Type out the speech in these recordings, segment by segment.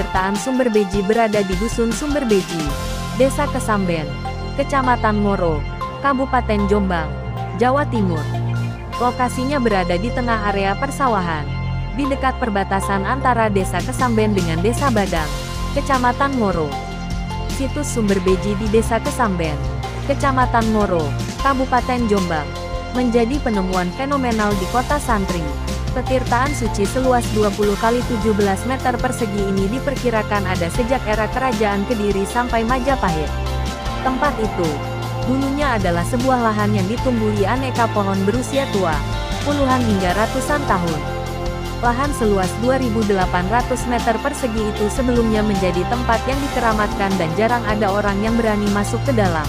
petirtaan Sumber Beji berada di Dusun Sumber Beji, Desa Kesamben, Kecamatan Ngoro, Kabupaten Jombang, Jawa Timur. Lokasinya berada di tengah area persawahan, di dekat perbatasan antara Desa Kesamben dengan Desa Badang, Kecamatan Ngoro. Situs Sumber Beji di Desa Kesamben, Kecamatan Ngoro, Kabupaten Jombang, menjadi penemuan fenomenal di Kota Santri. Petirtaan suci seluas 20 x 17 meter persegi ini diperkirakan ada sejak era Kerajaan Kediri sampai Majapahit. Tempat itu dulunya adalah sebuah lahan yang ditumbuhi aneka pohon berusia tua, puluhan hingga ratusan tahun. Lahan seluas 2.800 meter persegi itu sebelumnya menjadi tempat yang dikeramatkan dan jarang ada orang yang berani masuk ke dalam.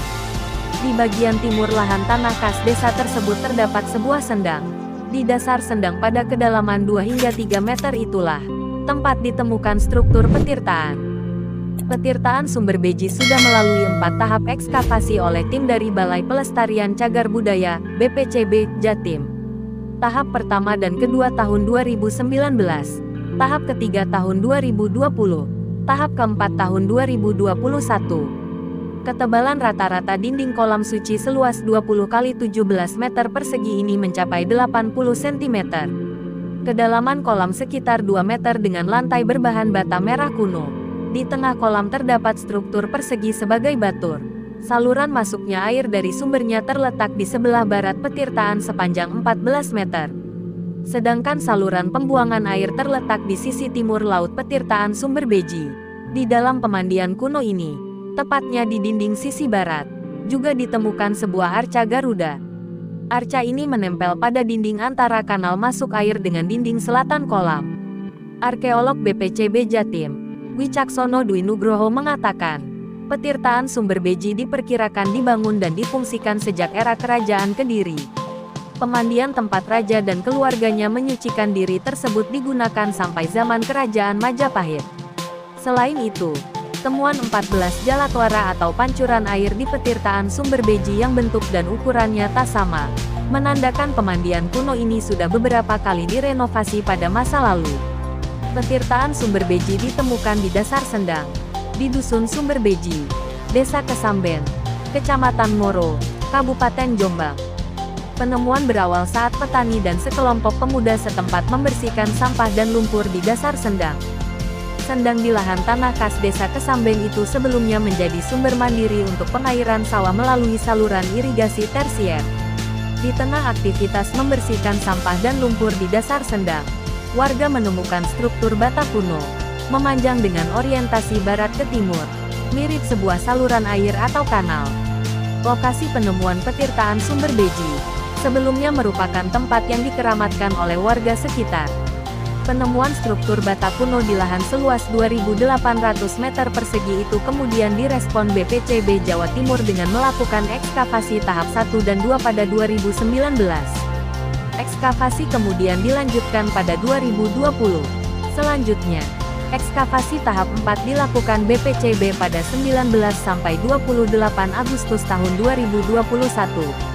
Di bagian timur lahan tanah kas desa tersebut terdapat sebuah sendang. Di dasar sendang pada kedalaman 2 hingga 3 meter itulah tempat ditemukan struktur petirtaan. Petirtaan Sumber Beji sudah melalui 4 tahap ekskavasi oleh tim dari Balai Pelestarian Cagar Budaya, BPCB, Jatim. Tahap pertama dan kedua tahun 2019, tahap ketiga tahun 2020, tahap keempat tahun 2021. Ketebalan rata-rata dinding kolam suci seluas 20 x 17 meter persegi ini mencapai 80 cm. Kedalaman kolam sekitar 2 meter dengan lantai berbahan bata merah kuno. Di tengah kolam terdapat struktur persegi sebagai batur. Saluran masuknya air dari sumbernya terletak di sebelah barat petirtaan sepanjang 14 meter. Sedangkan saluran pembuangan air terletak di sisi timur laut petirtaan Sumber Beji. Di dalam pemandian kuno ini, tepatnya di dinding sisi barat, juga ditemukan sebuah arca Garuda. Arca ini menempel pada dinding antara kanal masuk air dengan dinding selatan kolam. Arkeolog BPCB Jatim, Wicaksono Dwi Nugroho mengatakan, petirtaan Sumber Beji diperkirakan dibangun dan difungsikan sejak era Kerajaan Kediri. Pemandian tempat raja dan keluarganya menyucikan diri tersebut digunakan sampai zaman Kerajaan Majapahit. Selain itu, temuan 14 jalatwara atau pancuran air di petirtaan Sumber Beji yang bentuk dan ukurannya tak sama, menandakan pemandian kuno ini sudah beberapa kali direnovasi pada masa lalu. Petirtaan Sumber Beji ditemukan di dasar sendang, di Dusun Sumber Beji, Desa Kesamben, Kecamatan Ngoro, Kabupaten Jombang. Penemuan berawal saat petani dan sekelompok pemuda setempat membersihkan sampah dan lumpur di dasar sendang. Sendang di lahan tanah kas Desa Kesamben itu sebelumnya menjadi sumber mandiri untuk pengairan sawah melalui saluran irigasi tersier. Di tengah aktivitas membersihkan sampah dan lumpur di dasar sendang, warga menemukan struktur bata kuno, memanjang dengan orientasi barat ke timur, mirip sebuah saluran air atau kanal. Lokasi penemuan petirtaan Sumber Beji sebelumnya merupakan tempat yang dikeramatkan oleh warga sekitar. Penemuan struktur bata kuno di lahan seluas 2.800 meter persegi itu kemudian direspon BPCB Jawa Timur dengan melakukan ekskavasi tahap 1 dan 2 pada 2019. Ekskavasi kemudian dilanjutkan pada 2020. Selanjutnya, ekskavasi tahap 4 dilakukan BPCB pada 19 sampai 28 Agustus tahun 2021.